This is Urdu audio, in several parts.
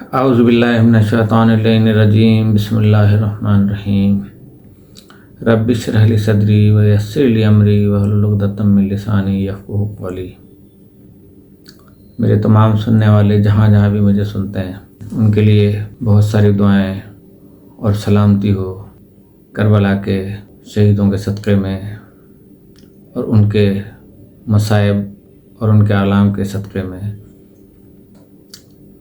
اعوذ باللہ من الشیطان الرجیم بسم اللہ الرحمن الرحیم رب اشرح لی صدری ویسر لی امری واحلل عقدۃ من لسانی یفقہوا قولی۔ میرے تمام سننے والے جہاں جہاں بھی مجھے سنتے ہیں ان کے لیے بہت ساری دعائیں اور سلامتی ہو کربلا کے شہیدوں کے صدقے میں اور ان کے مصائب اور ان کے آلام کے صدقے میں،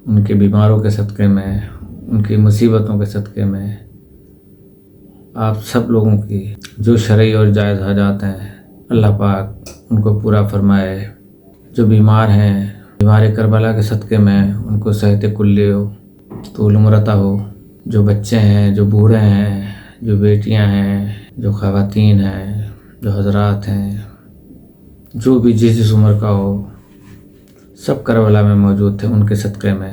ان کے بیماروں کے صدقے میں، ان کی مصیبتوں کے صدقے میں، آپ سب لوگوں کی جو شرعی اور جائز حاجات ہیں اللہ پاک ان کو پورا فرمائے۔ جو بیمار ہیں بیمار کربلا کے صدقے میں ان کو صحت کلی ہو، طول عمر عطا ہو۔ جو بچے ہیں، جو بوڑھے ہیں، جو بیٹیاں ہیں، جو خواتین ہیں، جو حضرات ہیں، جو بھی جس عمر کا ہو، سب کربلا میں موجود تھے، ان کے صدقے میں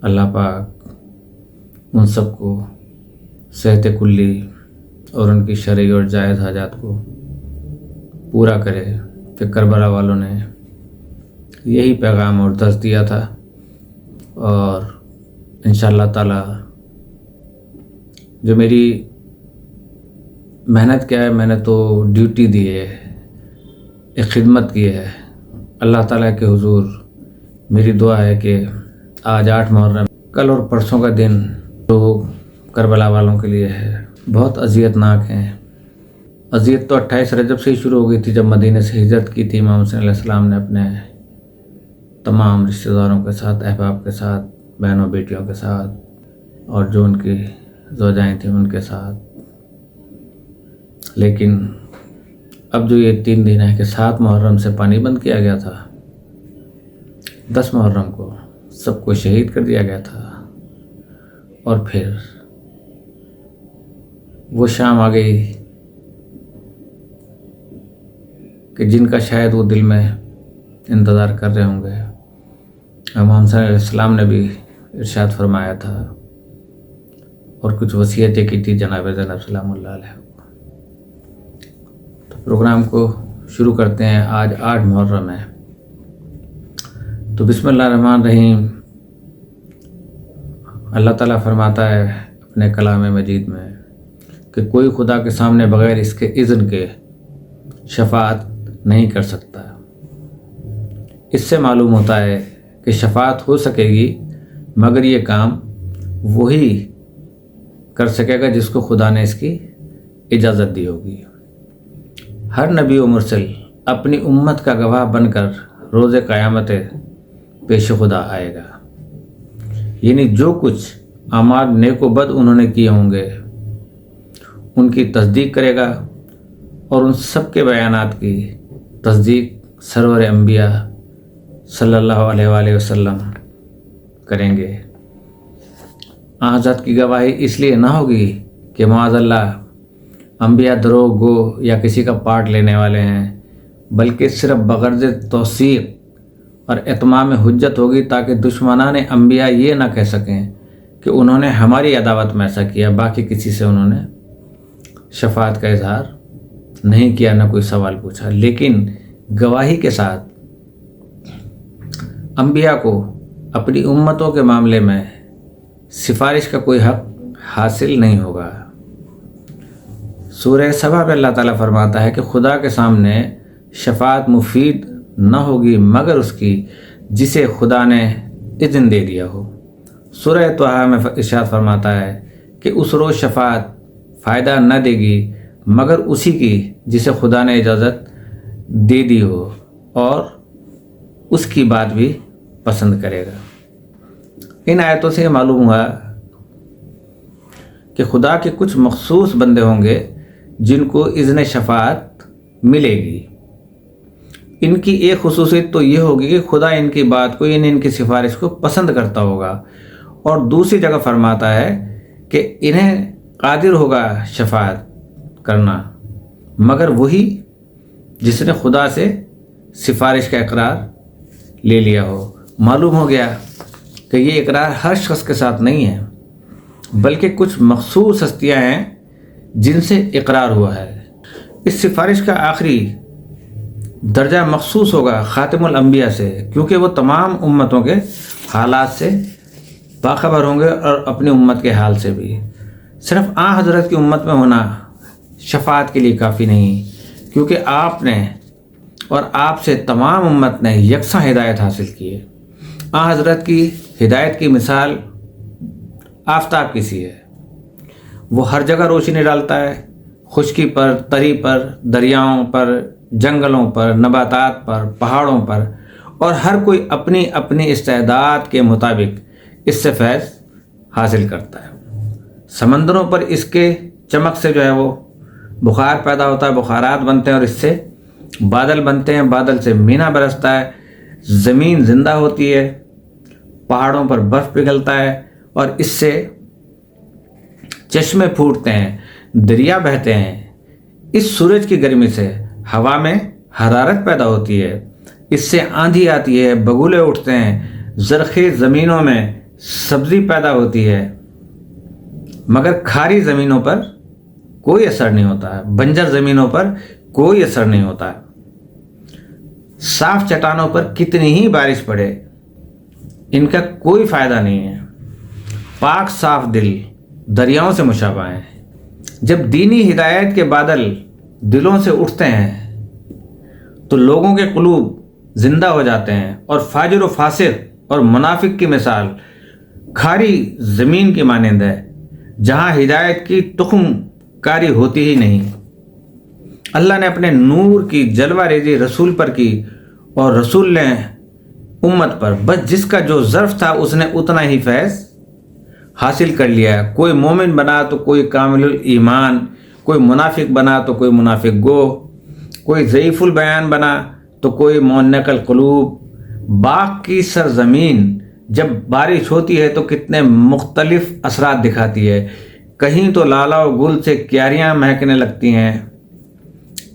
اللہ پاک ان سب کو صحت کلی اور ان کی شرعی اور جائز حاجات کو پورا کرے۔ کہ کربلا والوں نے یہی پیغام اور درس دیا تھا، اور انشاءاللہ تعالی جو میری محنت کیا ہے، میں نے تو ڈیوٹی دی ہے، ایک خدمت کی ہے اللہ تعالیٰ کے حضور۔ میری دعا ہے کہ آج 8 محرم، کل اور پرسوں کا دن جو کربلا والوں کے لیے ہے بہت اذیت ناک ہیں۔ اذیت تو 28 رجب سے ہی شروع ہو گئی تھی، جب مدینہ سے ہجرت کی تھی امام حسین علیہ السلام نے اپنے تمام رشتہ داروں کے ساتھ، احباب کے ساتھ، بہنوں بیٹیوں کے ساتھ، اور جو ان کی زوجائیں تھیں ان کے ساتھ۔ لیکن اب جو یہ 3 دن ہے کہ 7 محرم سے پانی بند کیا گیا تھا، 10 محرم کو سب کو شہید کر دیا گیا تھا، اور پھر وہ شام آ گئی کہ جن کا شاید وہ دل میں انتظار کر رہے ہوں گے۔ امام حسین علیہ السلام نے بھی ارشاد فرمایا تھا اور کچھ وصیتیں کی تھی جناب زینب سلام اللہ علیہ۔ تو پروگرام کو شروع کرتے ہیں۔ آج 8 محرم ہے، تو بسم اللہ الرحمن الرحیم۔ اللہ تعالیٰ فرماتا ہے اپنے کلام مجید میں کہ کوئی خدا کے سامنے بغیر اس کے اذن کے شفاعت نہیں کر سکتا۔ اس سے معلوم ہوتا ہے کہ شفاعت ہو سکے گی مگر یہ کام وہی کر سکے گا جس کو خدا نے اس کی اجازت دی ہوگی۔ ہر نبی و مرسل اپنی امت کا گواہ بن کر روز قیامت پیش خدا آئے گا، یعنی جو کچھ اعمال نیک و بد انہوں نے کیے ہوں گے ان کی تصدیق کرے گا، اور ان سب کے بیانات کی تصدیق سرور انبیاء صلی اللہ علیہ وآلہ وسلم کریں گے۔ حضرت کی گواہی اس لیے نہ ہوگی کہ معاذ اللہ انبیاء دروغ گو یا کسی کا پارٹ لینے والے ہیں، بلکہ صرف بغرض توثیق اور اتمام حجت ہوگی، تاکہ دشمنان انبیاء یہ نہ کہہ سکیں کہ انہوں نے ہماری عداوت میں ایسا کیا، باقی کسی سے انہوں نے شفاعت کا اظہار نہیں کیا، نہ کوئی سوال پوچھا۔ لیکن گواہی کے ساتھ انبیاء کو اپنی امتوں کے معاملے میں سفارش کا کوئی حق حاصل نہیں ہوگا۔ سورہ سبا میں اللہ تعالیٰ فرماتا ہے کہ خدا کے سامنے شفاعت مفید نہ ہوگی مگر اس کی جسے خدا نے اذن دے دیا ہو۔ سورہ طٰہٰ میں ارشاد فرماتا ہے کہ اس روز شفاعت فائدہ نہ دے گی مگر اسی کی جسے خدا نے اجازت دے دی ہو، اور اس کی بات بھی پسند کرے گا۔ ان آیتوں سے معلوم ہوا کہ خدا کے کچھ مخصوص بندے ہوں گے جن کو اذن شفاعت ملے گی۔ ان کی ایک خصوصیت تو یہ ہوگی کہ خدا ان کی بات کو، یعنی ان کی سفارش کو پسند کرتا ہوگا، اور دوسری جگہ فرماتا ہے کہ انہیں قادر ہوگا شفاعت کرنا مگر وہی جس نے خدا سے سفارش کا اقرار لے لیا ہو۔ معلوم ہو گیا کہ یہ اقرار ہر شخص کے ساتھ نہیں ہے، بلکہ کچھ مخصوص ہستیاں ہیں جن سے اقرار ہوا ہے۔ اس سفارش کا آخری درجہ مخصوص ہوگا خاتم الانبیاء سے، کیونکہ وہ تمام امتوں کے حالات سے باخبر ہوں گے اور اپنی امت کے حال سے بھی۔ صرف آن حضرت کی امت میں ہونا شفاعت کے لیے کافی نہیں، کیونکہ آپ نے اور آپ سے تمام امت نے یکساں ہدایت حاصل کی ہے۔ آن حضرت کی ہدایت کی مثال آفتاب کی سی ہے، وہ ہر جگہ روشنی ڈالتا ہے، خشکی پر، تری پر، دریاؤں پر، جنگلوں پر، نباتات پر، پہاڑوں پر، اور ہر کوئی اپنی اپنی استعداد کے مطابق اس سے فیض حاصل کرتا ہے۔ سمندروں پر اس کے چمک سے جو ہے وہ بخار پیدا ہوتا ہے، بخارات بنتے ہیں، اور اس سے بادل بنتے ہیں، بادل سے مینا برستا ہے، زمین زندہ ہوتی ہے، پہاڑوں پر برف پگھلتا ہے، اور اس سے چشمے پھوٹتے ہیں، دریا بہتے ہیں۔ اس سورج کی گرمی سے ہوا میں حرارت پیدا ہوتی ہے، اس سے آندھی آتی ہے، بگولے اٹھتے ہیں، زرخیز زمینوں میں سبزی پیدا ہوتی ہے، مگر کھاری زمینوں پر کوئی اثر نہیں ہوتا ہے، بنجر زمینوں پر کوئی اثر نہیں ہوتا ہے۔ صاف چٹانوں پر کتنی ہی بارش پڑے ان کا کوئی فائدہ نہیں ہے۔ پاک صاف دل دریاؤں سے مشابہ ہیں۔ جب دینی ہدایت کے بادل دلوں سے اٹھتے ہیں تو لوگوں کے قلوب زندہ ہو جاتے ہیں، اور فاجر و فاسق اور منافق کی مثال کھاری زمین کی مانند ہے جہاں ہدایت کی تخم کاری ہوتی ہی نہیں۔ اللہ نے اپنے نور کی جلوہ ریزی رسول پر کی، اور رسول نے امت پر بس جس کا جو ظرف تھا اس نے اتنا ہی فیض حاصل کر لیا۔ کوئی مومن بنا تو کوئی کامل ایمان، کوئی منافق بنا تو کوئی منافق گو، کوئی ضعیف البیان بنا تو کوئی معنق القلوب۔ باغ کی سرزمین جب بارش ہوتی ہے تو کتنے مختلف اثرات دکھاتی ہے۔ کہیں تو لالا و گل سے کیاریاں مہکنے لگتی ہیں،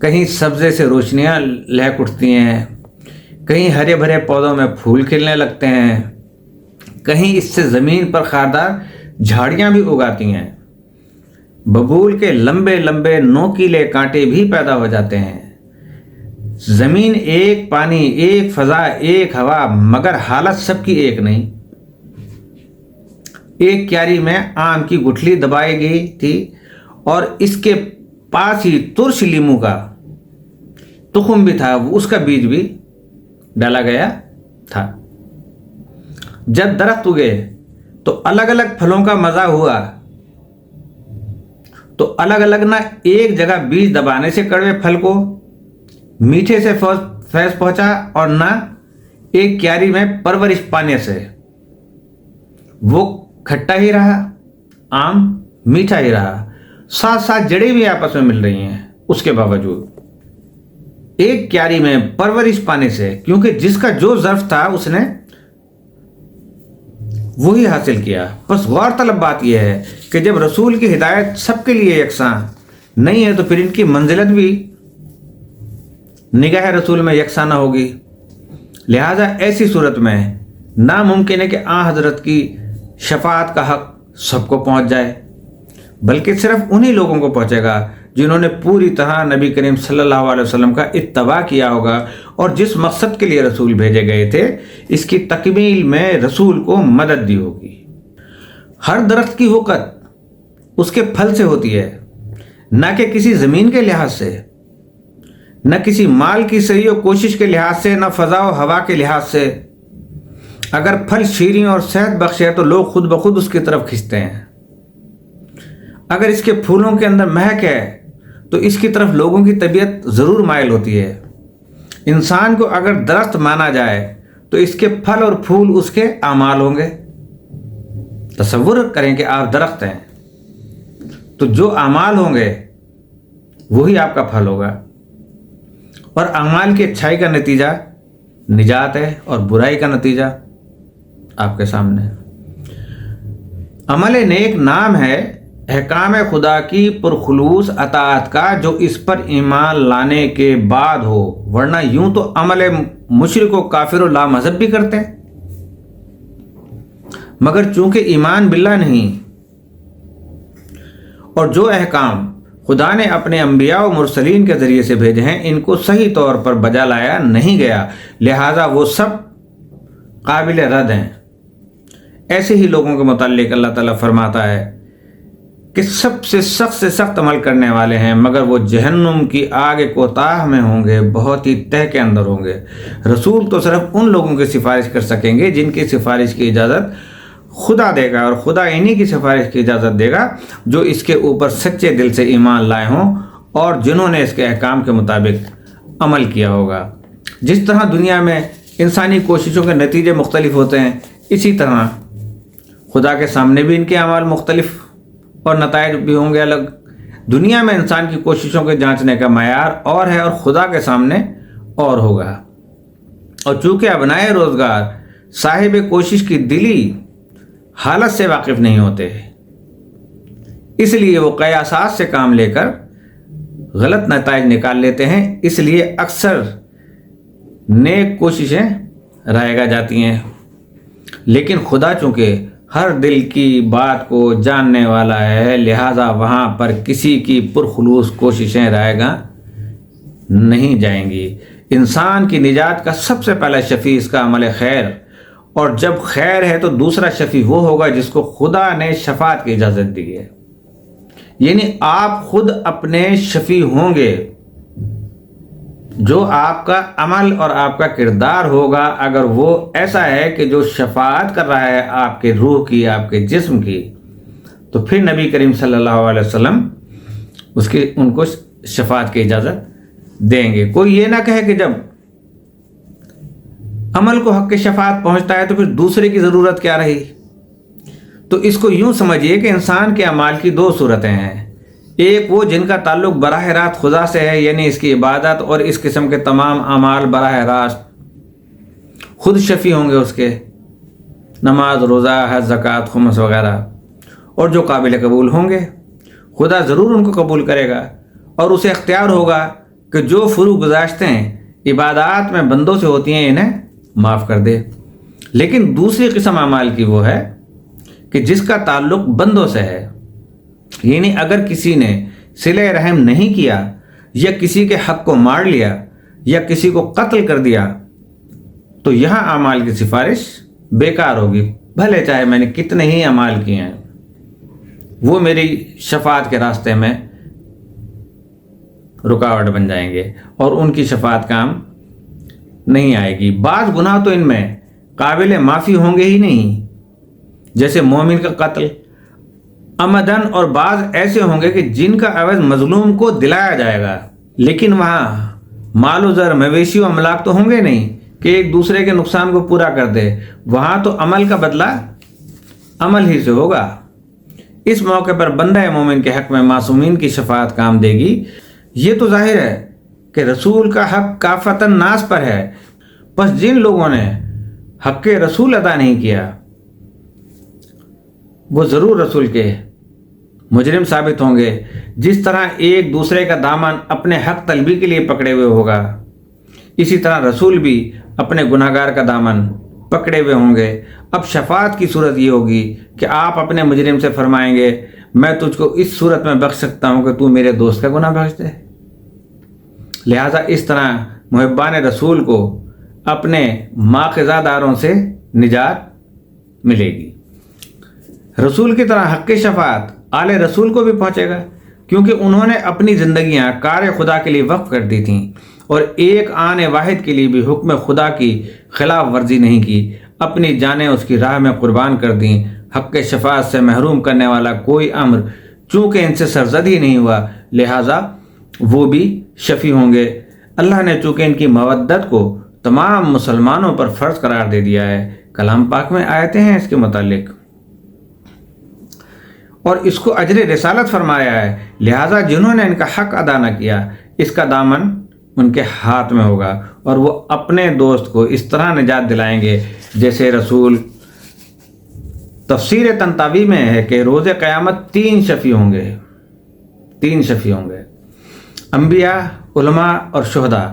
کہیں سبزے سے روشنیاں لہک اٹھتی ہیں، کہیں ہرے بھرے پودوں میں پھول کھلنے لگتے ہیں، کہیں اس سے زمین پر خاردار جھاڑیاں بھی اگاتی ہیں، ببول کے لمبے لمبے نوکیلے کانٹے بھی پیدا ہو جاتے ہیں۔ زمین ایک، پانی ایک، فضا ایک، ہوا، مگر حالت سب کی ایک نہیں۔ ایک کیاری میں آم کی گٹھلی دبائی گئی تھی، اور اس کے پاس ہی ترش لیمو کا تخم بھی تھا، اس کا بیج بھی ڈالا گیا تھا۔ جب درخت اگے تو الگ الگ پھلوں کا مزہ ہوا، تو الگ الگ نہ ایک جگہ بیج دبانے سے کڑوے پھل کو میٹھے سے فیض پہنچا، اور نہ ایک کیاری میں پرورش پانے سے وہ کھٹا ہی رہا، آم میٹھا ہی رہا۔ ساتھ ساتھ جڑیں بھی آپس میں مل رہی ہیں، اس کے باوجود ایک کیاری میں پرورش پانے سے، کیونکہ جس کا جو ظرف تھا اس نے وہی حاصل کیا۔ بس غور طلب بات یہ ہے کہ جب رسول کی ہدایت سب کے لیے یکساں نہیں ہے تو پھر ان کی منزلت بھی نگاہ رسول میں یکساں نہ ہوگی۔ لہذا ایسی صورت میں ناممکن ہے کہ آن حضرت کی شفاعت کا حق سب کو پہنچ جائے، بلکہ صرف انہی لوگوں کو پہنچے گا جنہوں نے پوری طرح نبی کریم صلی اللہ علیہ وسلم کا اتباع کیا ہوگا، اور جس مقصد کے لیے رسول بھیجے گئے تھے اس کی تکمیل میں رسول کو مدد دی ہوگی۔ ہر درخت کی وقت اس کے پھل سے ہوتی ہے، نہ کہ کسی زمین کے لحاظ سے، نہ کسی مال کی صحیح و کوشش کے لحاظ سے، نہ فضا و ہوا کے لحاظ سے۔ اگر پھل شیریں اور صحت بخش ہے تو لوگ خود بخود اس کی طرف کھنچتے ہیں۔ اگر اس کے پھولوں کے اندر مہک ہے تو اس کی طرف لوگوں کی طبیعت ضرور مائل ہوتی ہے۔ انسان کو اگر درخت مانا جائے تو اس کے پھل اور پھول اس کے اعمال ہوں گے۔ تصور کریں کہ آپ درخت ہیں تو جو اعمال ہوں گے وہی آپ کا پھل ہوگا، اور اعمال کی اچھائی کا نتیجہ نجات ہے، اور برائی کا نتیجہ آپ کے سامنے۔ عمل نیک نام ہے احکام خدا کی پرخلوص اطاعت کا، جو اس پر ایمان لانے کے بعد ہو، ورنہ یوں تو عمل مشرک و کافر و لامذہب بھی کرتے ہیں، مگر چونکہ ایمان باللہ نہیں، اور جو احکام خدا نے اپنے انبیاء و مرسلین کے ذریعے سے بھیجے ہیں ان کو صحیح طور پر بجا لایا نہیں گیا، لہذا وہ سب قابل رد ہیں۔ ایسے ہی لوگوں کے متعلق اللہ تعالیٰ فرماتا ہے کہ سب سے سخت عمل کرنے والے ہیں مگر وہ جہنم کی آگ کوتاہ میں ہوں گے، بہت ہی تہ کے اندر ہوں گے۔ رسول تو صرف ان لوگوں کی سفارش کر سکیں گے جن کی سفارش کی اجازت خدا دے گا، اور خدا انہی کی سفارش کی اجازت دے گا جو اس کے اوپر سچے دل سے ایمان لائے ہوں اور جنہوں نے اس کے احکام کے مطابق عمل کیا ہوگا۔ جس طرح دنیا میں انسانی کوششوں کے نتیجے مختلف ہوتے ہیں، اسی طرح خدا کے سامنے بھی ان کے اعمال مختلف اور نتائج بھی ہوں گے الگ۔ دنیا میں انسان کی کوششوں کے جانچنے کا معیار اور ہے اور خدا کے سامنے اور ہوگا۔ اور چونکہ ابنائے روزگار صاحب کوشش کی دلی حالت سے واقف نہیں ہوتے، اس لیے وہ قیاسات سے کام لے کر غلط نتائج نکال لیتے ہیں، اس لیے اکثر نیک کوششیں رائگاں جاتی ہیں۔ لیکن خدا چونکہ ہر دل کی بات کو جاننے والا ہے، لہٰذا وہاں پر کسی کی پرخلوص کوششیں رائگاں نہیں جائیں گی۔ انسان کی نجات کا سب سے پہلا شفیع اس کا عمل خیر، اور جب خیر ہے تو دوسرا شفیع وہ ہوگا جس کو خدا نے شفاعت کی اجازت دی ہے، یعنی آپ خود اپنے شفیع ہوں گے۔ جو آپ کا عمل اور آپ کا کردار ہوگا اگر وہ ایسا ہے کہ جو شفاعت کر رہا ہے آپ کے روح کی، آپ کے جسم کی، تو پھر نبی کریم صلی اللہ علیہ وسلم ان کو شفاعت کی اجازت دیں گے۔ کوئی یہ نہ کہے کہ جب عمل کو حق شفاعت پہنچتا ہے تو پھر دوسرے کی ضرورت کیا رہی۔ تو اس کو یوں سمجھیے کہ انسان کے اعمال کی دو صورتیں ہیں، ایک وہ جن کا تعلق براہ راست خدا سے ہے، یعنی اس کی عبادت، اور اس قسم کے تمام اعمال براہ راست خود شفیع ہوں گے، اس کے نماز، روزہ، حج، زکوٰۃ، خمس وغیرہ، اور جو قابل قبول ہوں گے خدا ضرور ان کو قبول کرے گا، اور اسے اختیار ہوگا کہ جو فروغ گزاشتیں عبادات میں بندوں سے ہوتی ہیں انہیں معاف کر دے۔ لیکن دوسری قسم اعمال کی وہ ہے کہ جس کا تعلق بندوں سے ہے، یعنی اگر کسی نے صلہ رحم نہیں کیا، یا کسی کے حق کو مار لیا، یا کسی کو قتل کر دیا، تو یہاں اعمال کی سفارش بیکار ہوگی، بھلے چاہے میں نے کتنے ہی اعمال کیے ہیں، وہ میری شفاعت کے راستے میں رکاوٹ بن جائیں گے اور ان کی شفاعت کام نہیں آئے گی۔ بعض گناہ تو ان میں قابل معافی ہوں گے ہی نہیں، جیسے مومن کا قتل عمدن، اور بعض ایسے ہوں گے کہ جن کا عوض مظلوم کو دلایا جائے گا، لیکن وہاں مال و زر، مویشی و املاک تو ہوں گے نہیں کہ ایک دوسرے کے نقصان کو پورا کر دے، وہاں تو عمل کا بدلہ عمل ہی سے ہوگا۔ اس موقع پر بندہ مومن کے حق میں معصومین کی شفاعت کام دے گی۔ یہ تو ظاہر ہے کہ رسول کا حق کافتاً ناس پر ہے، بس جن لوگوں نے حق رسول ادا نہیں کیا وہ ضرور رسول کے مجرم ثابت ہوں گے۔ جس طرح ایک دوسرے کا دامن اپنے حق طلبی کے لیے پکڑے ہوئے ہوگا، اسی طرح رسول بھی اپنے گناہگار کا دامن پکڑے ہوئے ہوں گے۔ اب شفاعت کی صورت یہ ہوگی کہ آپ اپنے مجرم سے فرمائیں گے میں تجھ کو اس صورت میں بخش سکتا ہوں کہ تو میرے دوست کا گناہ بخش دے۔ لہٰذا اس طرح محبان رسول کو اپنے ماخذہ داروں سے نجات ملے گی۔ رسول کی طرح حق شفاعت آل رسول کو بھی پہنچے گا، کیونکہ انہوں نے اپنی زندگیاں کار خدا کے لیے وقف کر دی تھیں اور ایک آن واحد کے لیے بھی حکم خدا کی خلاف ورزی نہیں کی، اپنی جانیں اس کی راہ میں قربان کر دیں۔ حق شفاعت سے محروم کرنے والا کوئی امر چونکہ ان سے سرزد ہی نہیں ہوا، لہٰذا وہ بھی شفیع ہوں گے۔ اللہ نے چونکہ ان کی مودت کو تمام مسلمانوں پر فرض قرار دے دیا ہے، کلام پاک میں آیتیں ہیں اس کے متعلق، اور اس کو اجر رسالت فرمایا ہے، لہٰذا جنہوں نے ان کا حق ادا نہ کیا اس کا دامن ان کے ہاتھ میں ہوگا، اور وہ اپنے دوست کو اس طرح نجات دلائیں گے جیسے رسول۔ تفسیر طنطاوی میں ہے کہ روز قیامت تین شفیع ہوں گے، انبیاء، علماء اور شہداء،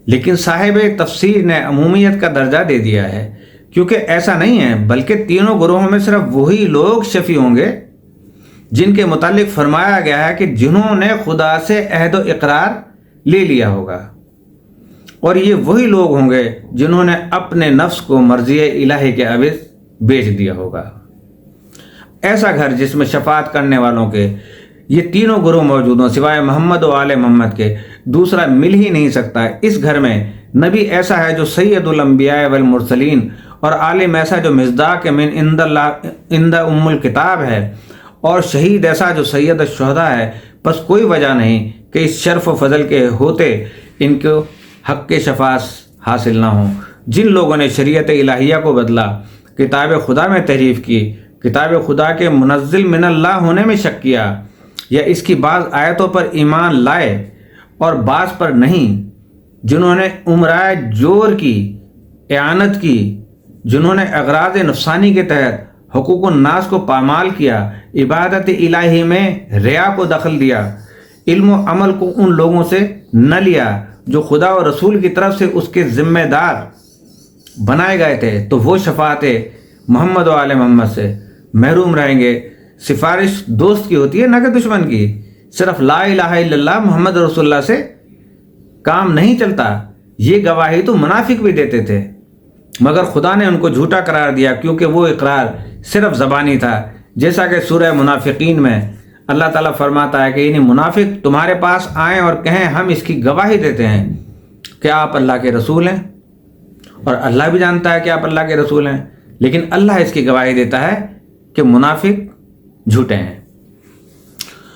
لیکن صاحب تفسیر نے عمومیت کا درجہ دے دیا ہے، کیونکہ ایسا نہیں ہے، بلکہ تینوں گروہوں میں صرف وہی لوگ شفیع ہوں گے جن کے متعلق فرمایا گیا ہے کہ جنہوں نے خدا سے عہد و اقرار لے لیا ہوگا، اور یہ وہی لوگ ہوں گے جنہوں نے اپنے نفس کو مرضی الہی کے عوض بیچ دیا ہوگا۔ ایسا گھر جس میں شفاعت کرنے والوں کے یہ تینوں گروہ موجود ہوں سوائے محمد و آل محمد کے، دوسرا مل ہی نہیں سکتا ہے۔ اس گھر میں نبی ایسا ہے جو سید الانبیاء والمرسلین، اور عالم ایسا جو مصداق من عند ام الکتاب ہے، اور شہید ایسا جو سید الشہداء ہے۔ بس کوئی وجہ نہیں کہ اس شرف و فضل کے ہوتے ان کو حق کے شفاعت حاصل نہ ہوں۔ جن لوگوں نے شریعت الہیہ کو بدلا، کتاب خدا میں تحریف کی، کتاب خدا کے منزل من اللہ ہونے میں شک کیا، یا اس کی بعض آیتوں پر ایمان لائے اور بعض پر نہیں، جنہوں نے عمرائے جور کی اعانت کی، جنہوں نے اغراض نفسانی کے تحت حقوق الناس کو پامال کیا، عبادت الہی میں ریا کو دخل دیا، علم و عمل کو ان لوگوں سے نہ لیا جو خدا و رسول کی طرف سے اس کے ذمہ دار بنائے گئے تھے، تو وہ شفاعت محمد و آل محمد سے محروم رہیں گے۔ سفارش دوست کی ہوتی ہے نہ کہ دشمن کی۔ صرف لا الہ الا اللہ محمد رسول اللہ سے کام نہیں چلتا۔ یہ گواہی تو منافق بھی دیتے تھے، مگر خدا نے ان کو جھوٹا قرار دیا کیونکہ وہ اقرار صرف زبانی تھا، جیسا کہ سورہ منافقین میں اللہ تعالیٰ فرماتا ہے کہ یعنی منافق تمہارے پاس آئیں اور کہیں ہم اس کی گواہی دیتے ہیں کہ آپ اللہ کے رسول ہیں، اور اللہ بھی جانتا ہے کہ آپ اللہ کے رسول ہیں، لیکن اللہ اس کی گواہی دیتا ہے کہ منافق جھوٹے ہیں۔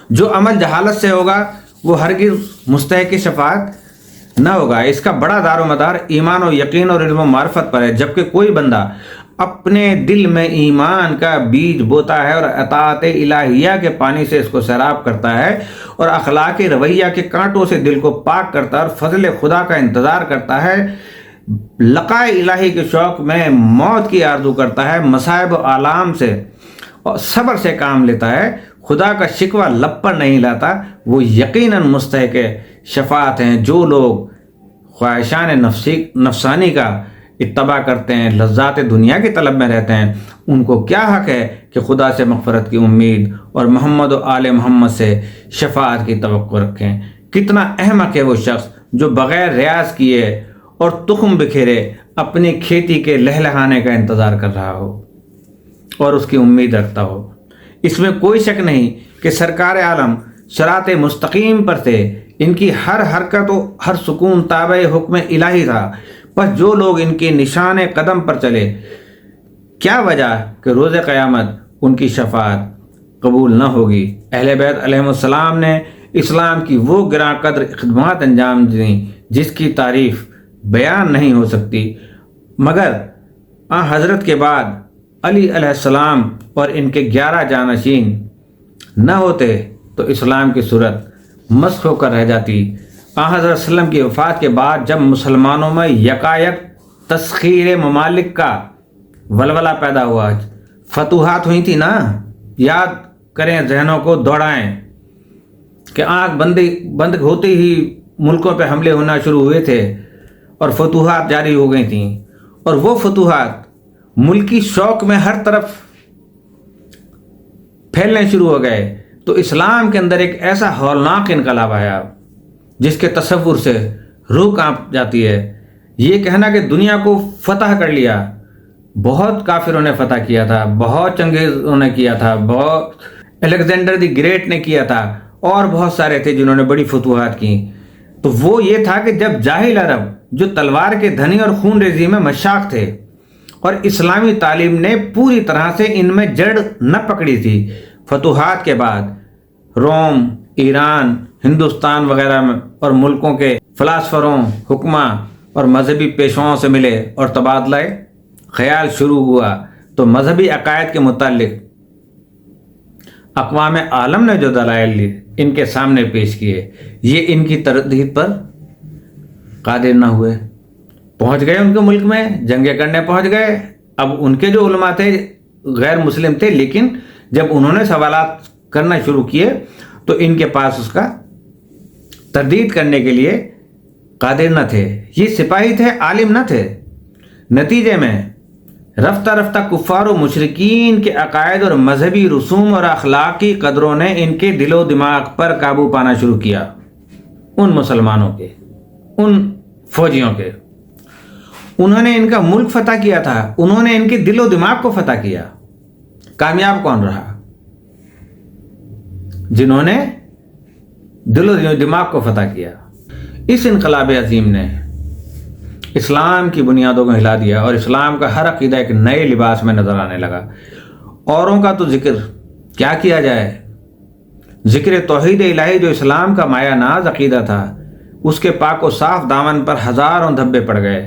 جو عمل جہالت سے ہوگا وہ ہرگز مستحق شفاعت نہ ہوگا۔ اس کا بڑا دار و مدار ایمان و یقین اور علم و معرفت پر ہے۔ جبکہ کوئی بندہ اپنے دل میں ایمان کا بیج بوتا ہے اور اطاعت الہیہ کے پانی سے اس کو سیراب کرتا ہے، اور اخلاق رویہ کے کانٹوں سے دل کو پاک کرتا ہے، اور فضل خدا کا انتظار کرتا ہے، لقاء الہی کے شوق میں موت کی آرزو کرتا ہے، مصائب و آلام سے اور صبر سے کام لیتا ہے، خدا کا شکوہ لب پر نہیں لاتا، وہ یقیناً مستحق شفاعت ہیں۔ جو لوگ خواہشان نفسانی کا اتباع کرتے ہیں، لذات دنیا کی طلب میں رہتے ہیں، ان کو کیا حق ہے کہ خدا سے مغفرت کی امید اور محمد و آل محمد سے شفاعت کی توقع رکھیں۔ کتنا احمق ہے وہ شخص جو بغیر ریاض کیے اور تخم بکھیرے اپنی کھیتی کے لہلہانے کا انتظار کر رہا ہو اور اس کی امید رکھتا ہو۔ اس میں کوئی شک نہیں کہ سرکار عالم صراط مستقیم پر تھے، ان کی ہر حرکت و ہر سکون تابع حکم الہی تھا۔ بس جو لوگ ان کے نشان قدم پر چلے، کیا وجہ کہ روز قیامت ان کی شفاعت قبول نہ ہوگی۔ اہل بیت علیہ السلام نے اسلام کی وہ گراں قدر خدمات انجام دیں جس کی تعریف بیان نہیں ہو سکتی، مگر حضرت کے بعد علی علیہ السلام اور ان کے 11 جانشین نہ ہوتے تو اسلام کی صورت مسخ ہو کر رہ جاتی۔ حضرت وسلم کی وفات کے بعد جب مسلمانوں میں یکایک تسخیر ممالک کا ولولہ پیدا ہوا، فتوحات ہوئی تھی نا، یاد کریں، ذہنوں کو دوڑائیں کہ آنکھ بند ہوتے ہی ملکوں پہ حملے ہونا شروع ہوئے تھے اور فتوحات جاری ہو گئی تھیں، اور وہ فتوحات ملکی شوق میں ہر طرف پھیلنے شروع ہو گئے، تو اسلام کے اندر ایک ایسا ہولناک انقلاب آیا جس کے تصور سے روح کانپ جاتی ہے۔ یہ کہنا کہ دنیا کو فتح کر لیا، بہت کافروں نے فتح کیا تھا، بہت چنگیزوں نے کیا تھا، بہت الیگزینڈر دی گریٹ نے کیا تھا، اور بہت سارے تھے جنہوں نے بڑی فتوحات کی، تو وہ یہ تھا کہ جب جاہل عرب جو تلوار کے دھنی اور خون ریزی میں مشاق تھے اور اسلامی تعلیم نے پوری طرح سے ان میں جڑ نہ پکڑی تھی، فتوحات کے بعد روم، ایران، ہندوستان وغیرہ میں اور ملکوں کے فلاسفروں، حکماں اور مذہبی پیشواؤں سے ملے اور تبادلہ خیال شروع ہوا، تو مذہبی عقائد کے متعلق اقوام عالم نے جو دلائل ان کے سامنے پیش کیے، یہ ان کی تردید پر قادر نہ ہوئے۔ پہنچ گئے ان کے ملک میں، جنگیں کرنے پہنچ گئے۔ اب ان کے جو علماء تھے غیر مسلم تھے، لیکن جب انہوں نے سوالات کرنا شروع کیے تو ان کے پاس اس کا تردید کرنے کے لیے قادر نہ تھے۔ یہ سپاہی تھے، عالم نہ تھے۔ نتیجے میں رفتہ رفتہ کفار و مشرکین کے عقائد اور مذہبی رسوم اور اخلاقی قدروں نے ان کے دل و دماغ پر قابو پانا شروع کیا، ان مسلمانوں کے، ان فوجیوں کے۔ انہوں نے ان کا ملک فتح کیا تھا، انہوں نے ان کے دل و دماغ کو فتح کیا۔ کامیاب کون رہا؟ جنہوں نے دل و دماغ کو فتح کیا۔ اس انقلاب عظیم نے اسلام کی بنیادوں کو ہلا دیا اور اسلام کا ہر عقیدہ ایک نئے لباس میں نظر آنے لگا۔ اوروں کا تو ذکر کیا کیا جائے، ذکر توحید الہی جو اسلام کا مایہ ناز عقیدہ تھا، اس کے پاک و صاف دامن پر ہزاروں دھبے پڑ گئے۔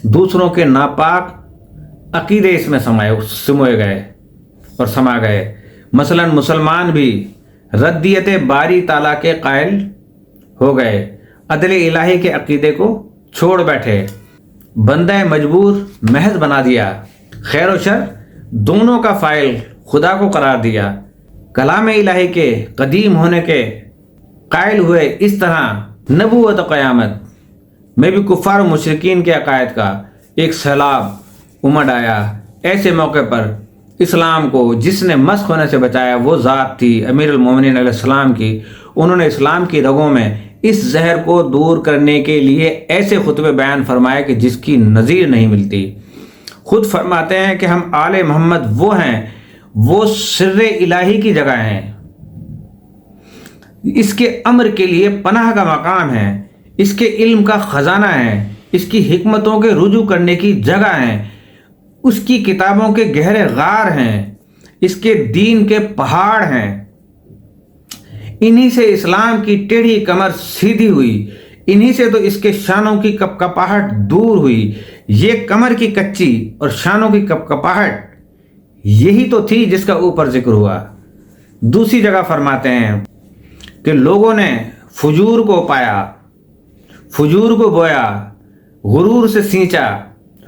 دوسروں کے ناپاک عقیدے اس میں سموئے گئے اور سما گئے۔ مثلا مسلمان بھی ردیت باری تعالیٰ کے قائل ہو گئے، عدل الہی کے عقیدے کو چھوڑ بیٹھے، بندہ مجبور محض بنا دیا، خیر و شر دونوں کا فاعل خدا کو قرار دیا، کلام الہی کے قدیم ہونے کے قائل ہوئے۔ اس طرح نبوت و قیامت میں بھی کفار و مشرکین کے عقائد کا ایک سیلاب امڑ آیا۔ ایسے موقع پر اسلام کو جس نے مسخ ہونے سے بچایا وہ ذات تھی امیر المومنین علیہ السلام کی۔ انہوں نے اسلام کی رگوں میں اس زہر کو دور کرنے کے لیے ایسے خطبے بیان فرمائے کہ جس کی نظیر نہیں ملتی۔ خود فرماتے ہیں کہ ہم آل محمد وہ ہیں، وہ سر الہی کی جگہ ہیں، اس کے امر کے لیے پناہ کا مقام ہے، اس کے علم کا خزانہ ہے، اس کی حکمتوں کے رجوع کرنے کی جگہ ہیں، اس کی کتابوں کے گہرے غار ہیں، اس کے دین کے پہاڑ ہیں۔ انہی سے اسلام کی ٹیڑھی کمر سیدھی ہوئی، انہی سے تو اس کے شانوں کی کپکپاہٹ دور ہوئی۔ یہ کمر کی کچی اور شانوں کی کپکپاہٹ یہی تو تھی جس کا اوپر ذکر ہوا۔ دوسری جگہ فرماتے ہیں کہ لوگوں نے فجور کو پایا، فجور کو بویا، غرور سے سینچا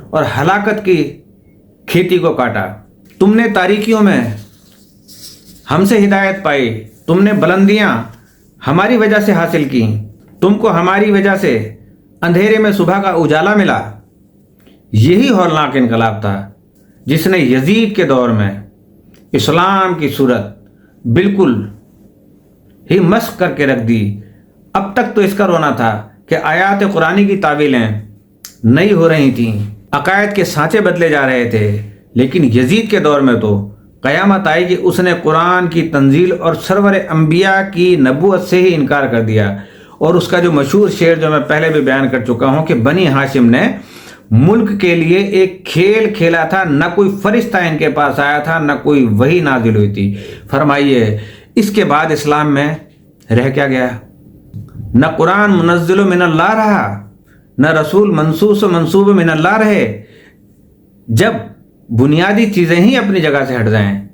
اور ہلاکت کی کھیتی کو کاٹا۔ تم نے تاریکیوں میں ہم سے ہدایت پائی، تم نے بلندیاں ہماری وجہ سے حاصل کی، تم کو ہماری وجہ سے اندھیرے میں صبح کا اجالا ملا۔ یہی ہولناک انقلاب تھا جس نے یزید کے دور میں اسلام کی صورت بالکل ہی مسخ کر کے رکھ دی۔ اب تک تو اس کا رونا تھا کہ آیات قرآنی کی تعویلیں نئی ہو رہی تھیں، عقائد کے سانچے بدلے جا رہے تھے، لیکن یزید کے دور میں تو قیامت آئی کہ اس نے قرآن کی تنزیل اور سرور انبیاء کی نبوت سے ہی انکار کر دیا۔ اور اس کا جو مشہور شعر جو میں پہلے بھی بیان کر چکا ہوں کہ بنی ہاشم نے ملک کے لیے ایک کھیل کھیلا تھا، نہ کوئی فرشتہ ان کے پاس آیا تھا، نہ کوئی وحی نازل ہوئی تھی۔ فرمائیے اس کے بعد اسلام میں رہ کیا گیا؟ نہ قرآن منزل من اللہ رہا، نہ رسول منصوص و منصوب من اللہ رہے۔ جب بنیادی چیزیں ہی اپنی جگہ سے ہٹ جائیں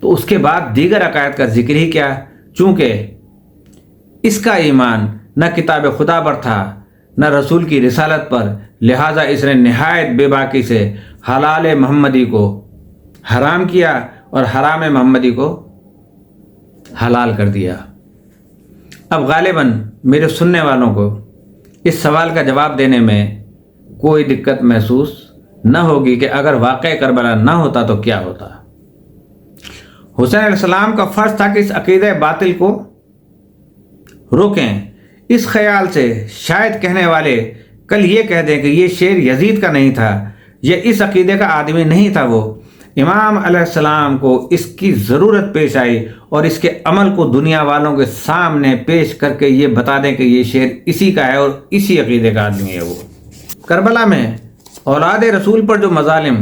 تو اس کے بعد دیگر عقائد کا ذکر ہی کیا؟ چونکہ اس کا ایمان نہ کتاب خدا پر تھا نہ رسول کی رسالت پر، لہٰذا اس نے نہایت بے باکی سے حلال محمدی کو حرام کیا اور حرام محمدی کو حلال کر دیا۔ اب غالباً میرے سننے والوں کو اس سوال کا جواب دینے میں کوئی دقت محسوس نہ ہوگی کہ اگر واقع کربلا نہ ہوتا تو کیا ہوتا۔ حسین علیہ السلام کا فرض تھا کہ اس عقیدہ باطل کو روکیں۔ اس خیال سے شاید کہنے والے کل یہ کہہ دیں کہ یہ شعر یزید کا نہیں تھا، یہ اس عقیدے کا آدمی نہیں تھا، وہ امام علیہ السلام کو اس کی ضرورت پیش آئی اور اس کے عمل کو دنیا والوں کے سامنے پیش کر کے یہ بتا دیں کہ یہ شعر اسی کا ہے اور اسی عقیدے کا آدمی ہے۔ وہ کربلا میں اولاد رسول پر جو مظالم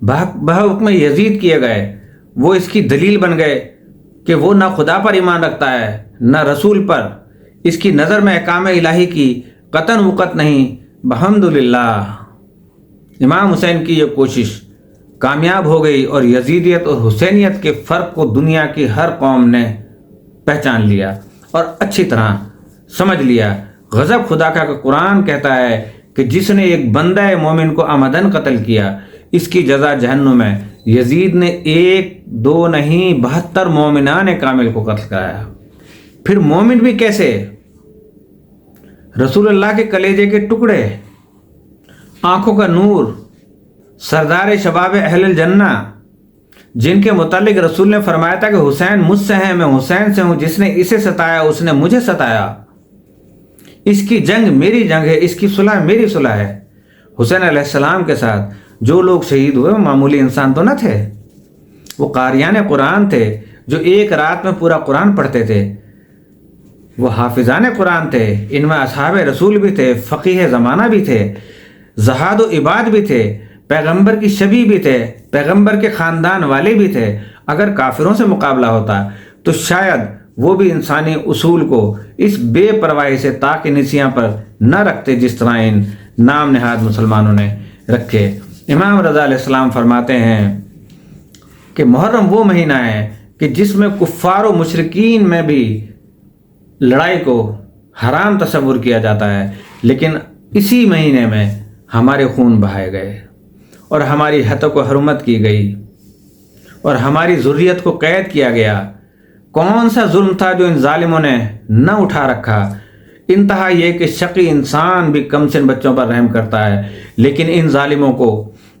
بحکم یزید کیے گئے وہ اس کی دلیل بن گئے کہ وہ نہ خدا پر ایمان رکھتا ہے نہ رسول پر، اس کی نظر میں احکام الہی کی قطعاً وقت نہیں۔ بحمدللہ امام حسین کی یہ کوشش کامیاب ہو گئی اور یزیدیت اور حسینیت کے فرق کو دنیا کی ہر قوم نے پہچان لیا اور اچھی طرح سمجھ لیا۔ غضب خدا کا قرآن کہتا ہے کہ جس نے ایک بندہ مومن کو عمدن قتل کیا اس کی جزا جہنم ہے۔ یزید نے 1 2 نہیں 72 مومنان کامل کو قتل کرایا۔ پھر مومن بھی کیسے؟ رسول اللہ کے کلیجے کے ٹکڑے، آنکھوں کا نور، سردار شباب اہل الجنہ، جن کے متعلق رسول نے فرمایا تھا کہ حسین مجھ سے ہیں، میں حسین سے ہوں، جس نے اسے ستایا اس نے مجھے ستایا، اس کی جنگ میری جنگ ہے، اس کی صلح میری صلح ہے۔ حسین علیہ السلام کے ساتھ جو لوگ شہید ہوئے وہ معمولی انسان تو نہ تھے، وہ قاریان قرآن تھے جو ایک رات میں پورا قرآن پڑھتے تھے، وہ حافظان قرآن تھے، ان میں اصحاب رسول بھی تھے، فقیہ زمانہ بھی تھے، زہاد و عباد بھی تھے، پیغمبر کی شبیہ بھی تھے، پیغمبر کے خاندان والے بھی تھے۔ اگر کافروں سے مقابلہ ہوتا تو شاید وہ بھی انسانی اصول کو اس بے پرواہی سے تاک نسیاں پر نہ رکھتے جس طرح ان نام نہاد مسلمانوں نے رکھے۔ امام رضا علیہ السلام فرماتے ہیں کہ محرم وہ مہینہ ہے کہ جس میں کفار و مشرکین میں بھی لڑائی کو حرام تصور کیا جاتا ہے، لیکن اسی مہینے میں ہمارے خون بہائے گئے اور ہماری حتک و حرمت کی گئی اور ہماری ذریت کو قید کیا گیا۔ کون سا ظلم تھا جو ان ظالموں نے نہ اٹھا رکھا؟ انتہا یہ کہ شقی انسان بھی کم سن بچوں پر رحم کرتا ہے، لیکن ان ظالموں کو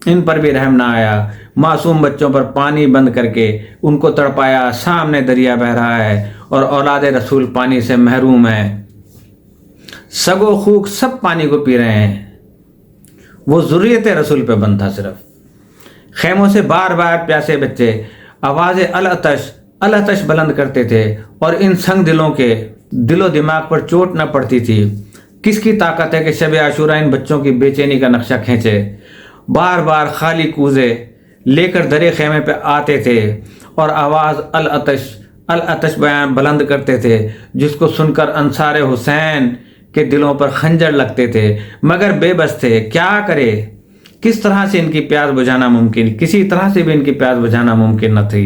ان پر بھی رحم نہ آیا۔ معصوم بچوں پر پانی بند کر کے ان کو تڑپایا، سامنے دریا بہہ رہا ہے اور اولاد رسول پانی سے محروم ہے، سگ و خوک سب پانی کو پی رہے ہیں۔ وہ ذریت رسول پہ بند تھا صرف۔ خیموں سے بار بار پیاسے بچے آواز العطش العطش بلند کرتے تھے اور ان سنگ دلوں کے دل و دماغ پر چوٹ نہ پڑتی تھی۔ کس کی طاقت ہے کہ شب عاشورہ ان بچوں کی بے چینی کا نقشہ کھینچے؟ بار بار خالی کوزے لے کر درے خیمے پہ آتے تھے اور آواز العطش العطش بیان بلند کرتے تھے، جس کو سن کر انصار حسین کے دلوں پر خنجر لگتے تھے، مگر بے بس تھے۔ کیا کرے؟ کس طرح سے ان کی پیاس بجھانا ممکن؟ کسی طرح سے بھی ان کی پیاس بجھانا ممکن نہ تھی۔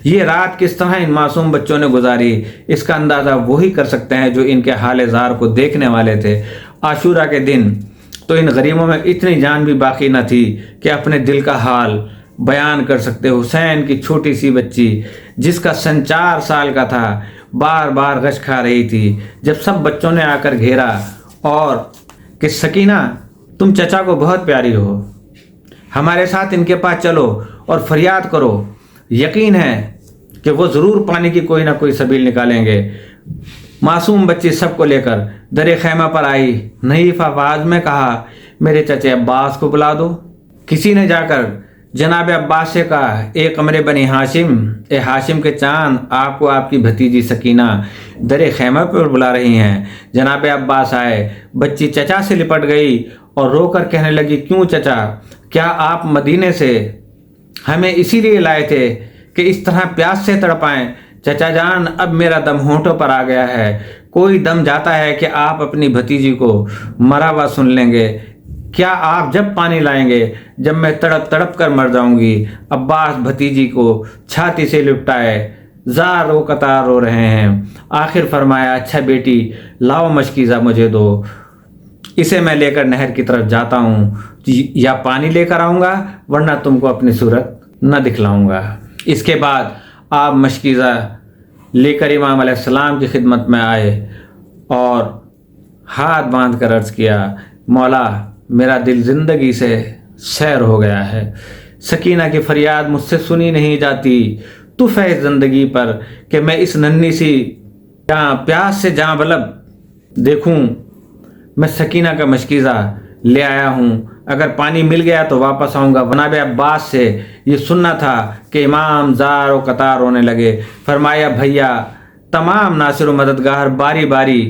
یہ رات کس طرح ان معصوم بچوں نے گزاری، اس کا اندازہ وہی کر سکتے ہیں جو ان کے حال زار کو دیکھنے والے تھے۔ عاشورہ کے دن تو ان غریبوں میں اتنی جان بھی باقی نہ تھی کہ اپنے دل کا حال بیان کر سکتے۔ حسین کی چھوٹی سی بچی جس کا سن 4 سال کا تھا بار بار غش کھا رہی تھی جب سب بچوں نے آ کر گھیرا اور کہ سکینہ تم چچا کو بہت پیاری ہو، ہمارے ساتھ ان کے پاس چلو اور فریاد کرو، یقین ہے کہ وہ ضرور پانی کی کوئی نہ کوئی سبیل نکالیں گے۔ معصوم بچی سب کو لے کر درے خیمہ پر آئی، نحیف آواز میں کہا میرے چچے عباس کو بلا دو۔ کسی نے جا کر جناب عباس سے کہا اے قمر بنی ہاشم، اے ہاشم کے چاند، آپ کو آپ کی بھتیجی سکینہ درے خیمہ پر بلا رہی ہیں۔ جناب عباس آئے، بچی چچا سے لپٹ گئی اور رو کر کہنے لگی کیوں چچا، کیا آپ مدینے سے ہمیں اسی لیے لائے تھے کہ اس طرح پیاس سے تڑپائیں؟ چچا جان اب میرا دم ہونٹوں پر آ گیا ہے، کوئی دم جاتا ہے کہ آپ اپنی بھتیجی کو مرا ہوا سن لیں گے۔ کیا آپ جب پانی لائیں گے جب میں تڑپ تڑپ کر مر جاؤں گی؟ عباس بھتیجی کو چھاتی سے لپٹائے زار و قطار رو رہے ہیں۔ آخر فرمایا اچھا بیٹی لاؤ مشکیزہ مجھے دو، اسے میں لے کر نہر کی طرف جاتا ہوں، یا پانی لے کر آؤں گا ورنہ تم کو اپنی صورت نہ دکھلاؤں گا۔ اس کے بعد آپ مشکیزہ لے کر امام علیہ السلام کی خدمت میں آئے اور ہاتھ باندھ کر عرض کیا مولا میرا دل زندگی سے سیر ہو گیا ہے، سکینہ کی فریاد مجھ سے سنی نہیں جاتی، تو فیض زندگی پر کہ میں اس ننھی سی پیاس سے جاں بلب دیکھوں۔ میں سکینہ کا مشکیزہ لے آیا ہوں، اگر پانی مل گیا تو واپس آؤں گا۔ جناب عباس سے یہ سننا تھا کہ امام زار و قطار رونے لگے۔ فرمایا بھیا تمام ناصر و مددگار باری باری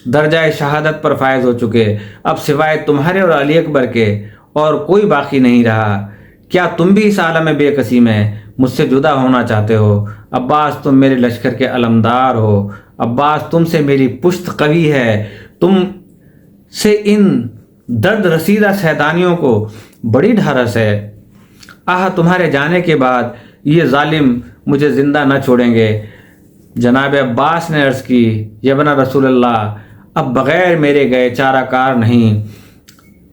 درجہ شہادت پر فائز ہو چکے، اب سوائے تمہارے اور علی اکبر کے اور کوئی باقی نہیں رہا۔ کیا تم بھی اس عالم بے کسی میں مجھ سے جدا ہونا چاہتے ہو؟ عباس تم میرے لشکر کے علمدار ہو، عباس تم سے میری پشت قوی ہے، تم سے ان درد رسیدہ سیدانیوں کو بڑی ڈھارس ہے۔ تمہارے جانے کے بعد یہ ظالم مجھے زندہ نہ چھوڑیں گے۔ جناب عباس نے عرض کی یبن رسول اللہ اب بغیر میرے گئے چارہ کار نہیں۔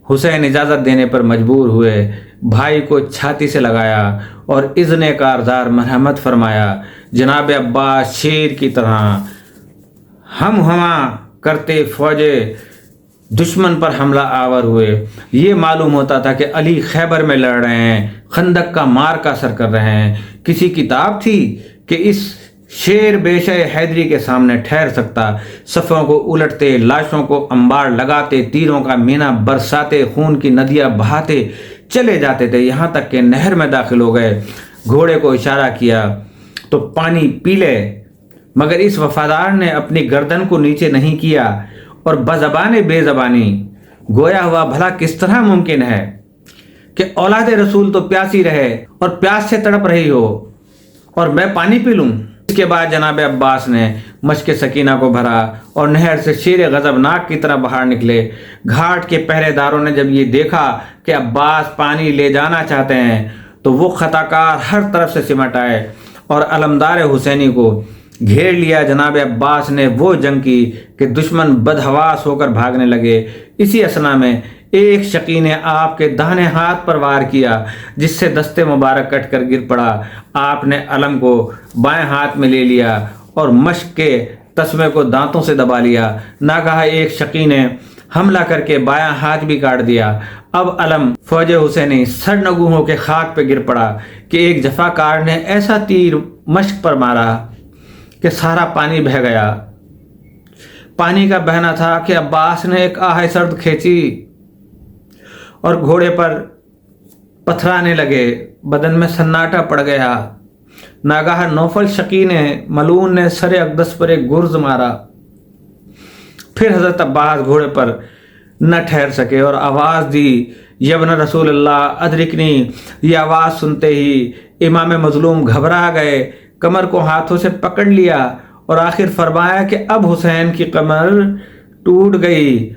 حسین اجازت دینے پر مجبور ہوئے، بھائی کو چھاتی سے لگایا اور اذن کارزار مرحمت فرمایا۔ جناب عباس شیر کی طرح ہم ہما کرتے فوج دشمن پر حملہ آور ہوئے۔ یہ معلوم ہوتا تھا کہ علی خیبر میں لڑ رہے ہیں، خندق کا مارکا سر کر رہے ہیں۔ کسی کتاب تھی کہ اس شیر بیشہ حیدری کے سامنے ٹھہر سکتا؟ صفوں کو الٹتے، لاشوں کو انبار لگاتے، تیروں کا مینا برساتے، خون کی ندیاں بہاتے چلے جاتے تھے، یہاں تک کہ نہر میں داخل ہو گئے۔ گھوڑے کو اشارہ کیا تو پانی پی لے، مگر اس وفادار نے اپنی گردن کو نیچے نہیں کیا اور بزبان بے زبانی گویا ہوا بھلا کس طرح ممکن ہے کہ اولاد رسول تو پیاسی رہے اور پیاس سے تڑپ رہی ہو اور میں پانی پی لوں؟ اس کے بعد جناب عباس نے مشک سکینہ کو بھرا اور نہر سے شیر غضبناک کی طرح باہر نکلے۔ گھاٹ کے پہرے داروں نے جب یہ دیکھا کہ عباس پانی لے جانا چاہتے ہیں تو وہ خطاکار ہر طرف سے سمٹ آئے اور علمدار حسینی کو گھیر لیا۔ جناب عباس نے وہ جنگ کی کہ دشمن بدحواس ہو کر بھاگنے لگے۔ اسی اثنا میں ایک شقی نے آپ کے داہنے ہاتھ پر وار کیا، جس سے دست مبارک کٹ کر گر پڑا۔ آپ نے علم کو بائیں ہاتھ میں لے لیا اور مشک کے تسمے کو دانتوں سے دبا لیا۔ ناگہا ایک شقی نے حملہ کر کے بایاں ہاتھ بھی کاٹ دیا۔ اب علم فوج حسینی سرنگوں ہو کے خاک پہ گر پڑا کہ ایک جفاکار نے ایسا تیر مشک پر مارا کہ سارا پانی بہہ گیا۔ پانی کا بہنا تھا کہ عباس نے ایک آہ سرد کھینچی اور گھوڑے پر پتھرانے لگے۔ بدن میں سناٹا پڑ گیا۔ ناگاہ نوفل شقی نے ملعون نے سر اقدس پر ایک گرز مارا۔ پھر حضرت عباس گھوڑے پر نہ ٹھہر سکے اور آواز دی، یبن رسول اللہ ادرکنی۔ یہ آواز سنتے ہی امام مظلوم گھبرا گئے، کمر کو ہاتھوں سے پکڑ لیا اور آخر فرمایا کہ اب حسین کی کمر ٹوٹ گئی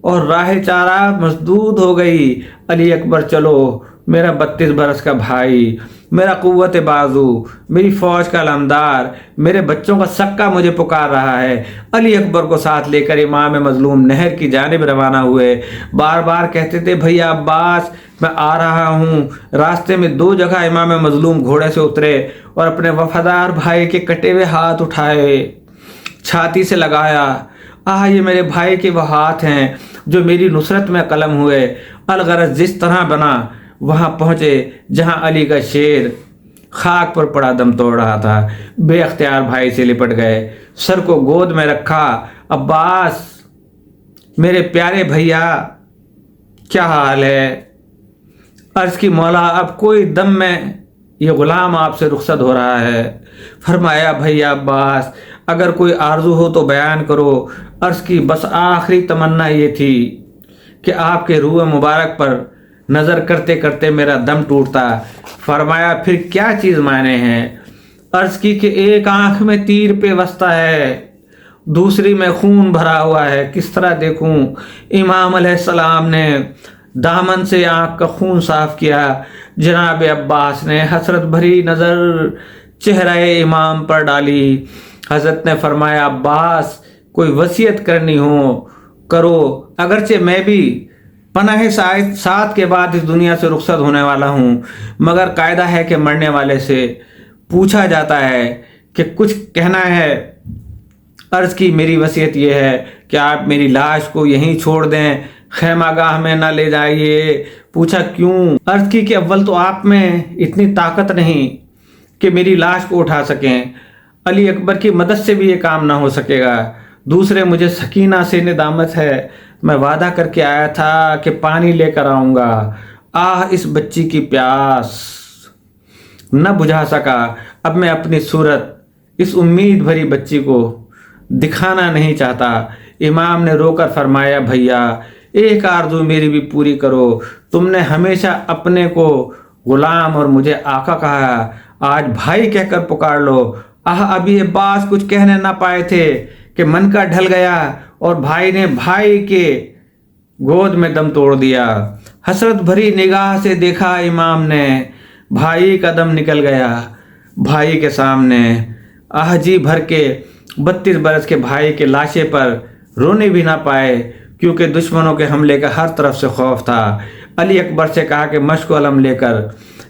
اور راہ چارہ مسدود ہو گئی۔ علی اکبر چلو، میرا 32 برس کا بھائی، میرا قوت بازو، میری فوج کا علمدار، میرے بچوں کا سکہ مجھے پکار رہا ہے۔ علی اکبر کو ساتھ لے کر امام مظلوم نہر کی جانب روانہ ہوئے۔ بار بار کہتے تھے، بھیا عباس میں آ رہا ہوں۔ راستے میں 2 جگہ امام مظلوم گھوڑے سے اترے اور اپنے وفادار بھائی کے کٹے ہوئے ہاتھ اٹھائے، چھاتی سے لگایا۔ یہ میرے بھائی کے وہ ہاتھ ہیں جو میری نصرت میں قلم ہوئے۔ الغرض جس طرح بنا وہاں پہنچے جہاں علی کا شیر خاک پر پڑا دم توڑ رہا تھا۔ بے اختیار بھائی سے لپٹ گئے، سر کو گود میں رکھا۔ عباس میرے پیارے بھیا، کیا حال ہے؟ عرض کی، مولا اب کوئی دم میں یہ غلام آپ سے رخصت ہو رہا ہے۔ فرمایا، بھیا عباس اگر کوئی آرزو ہو تو بیان کرو۔ عرض کی، بس آخری تمنا یہ تھی کہ آپ کے روح مبارک پر نظر کرتے کرتے میرا دم ٹوٹتا۔ فرمایا، پھر کیا چیز مانے ہیں؟ عرض کی کہ ایک آنکھ میں تیر پیوستہ ہے، دوسری میں خون بھرا ہوا ہے، کس طرح دیکھوں؟ امام علیہ السلام نے دامن سے آنکھ کا خون صاف کیا۔ جناب عباس نے حسرت بھری نظر چہرہ امام پر ڈالی۔ حضرت نے فرمایا، عباس کوئی وصیت کرنی ہو کرو، اگرچہ میں بھی پناہ سات کے بعد اس دنیا سے رخصت ہونے والا ہوں، مگر قاعدہ ہے کہ مرنے والے سے پوچھا جاتا ہے کہ کچھ کہنا ہے۔ عرض کی، میری وصیت یہ ہے کہ آپ میری لاش کو یہیں چھوڑ دیں، خیمہ گاہ میں نہ لے جائیے۔ پوچھا کیوں؟ عرض کی کہ اول تو آپ میں اتنی طاقت نہیں کہ میری لاش کو اٹھا سکیں، علی اکبر کی مدد سے بھی یہ کام نہ ہو سکے گا۔ دوسرے مجھے سکینہ سے ندامت ہے، میں وعدہ کر کے آیا تھا کہ پانی لے کر آؤں گا۔ اس بچی کی پیاس نہ بجھا سکا۔ اب میں اپنی صورت اس امید بھری بچی کو دکھانا نہیں چاہتا۔ امام نے رو کر فرمایا، بھیا ایک آرزو میری بھی پوری کرو۔ تم نے ہمیشہ اپنے کو غلام اور مجھے آقا کہا، آج بھائی کہہ کر پکار لو۔ ابھی عباس کچھ کہنے نہ پائے تھے کہ من کا ڈھل گیا اور بھائی نے بھائی کے گود میں دم توڑ دیا۔ حسرت بھری نگاہ سے دیکھا امام نے، بھائی کا دم نکل گیا۔ بھائی کے سامنے جی بھر کے 32 برس کے بھائی کے لاشے پر رونے بھی نہ پائے، کیونکہ دشمنوں کے حملے کا ہر طرف سے خوف تھا۔ علی اکبر سے کہا کہ مشک و علم لے کر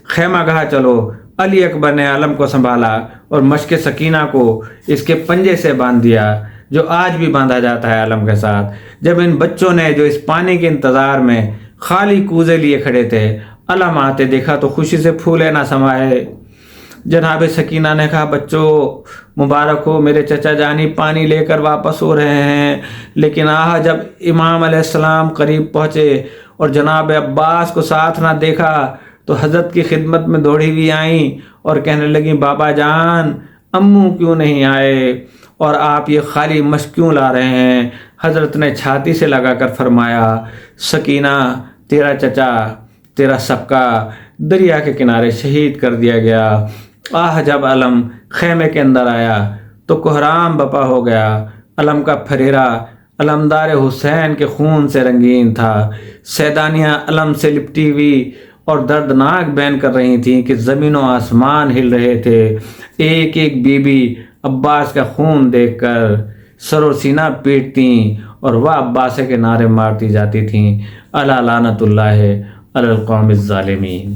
خیمہ گاہ چلو۔ علی اکبر نے علم کو سنبھالا اور مشک سکینہ کو اس کے پنجے سے باندھ دیا، جو آج بھی باندھا جاتا ہے علم کے ساتھ۔ جب ان بچوں نے جو اس پانی کے انتظار میں خالی کوزے لیے کھڑے تھے علم آتے دیکھا تو خوشی سے پھولے نہ سمائے۔ جناب سکینہ نے کہا، بچوں مبارک ہو، میرے چچا جانی پانی لے کر واپس ہو رہے ہیں۔ لیکن جب امام علیہ السلام قریب پہنچے اور جناب عباس کو ساتھ نہ دیکھا تو حضرت کی خدمت میں دوڑی ہوئی آئیں اور کہنے لگیں، بابا جان امو کیوں نہیں آئے اور آپ یہ خالی مشق کیوں لا رہے ہیں؟ حضرت نے چھاتی سے لگا کر فرمایا، سکینہ، تیرا چچا، تیرا سبقہ دریا کے کنارے شہید کر دیا گیا۔ جب علم خیمے کے اندر آیا تو کوہرام بپا ہو گیا۔ علم کا پھریرا علمدار حسین کے خون سے رنگین تھا۔ سیدانیاں علم سے لپٹی ہوئی اور دردناک بین کر رہی تھیں کہ زمین و آسمان ہل رہے تھے۔ ایک ایک بی بی عباس کا خون دیکھ کر سر و سینہ پیٹتیں اور وہ عباسے کے نعرے مارتی جاتی تھیں، الا لعنت اللہ علی القوم الظالمین۔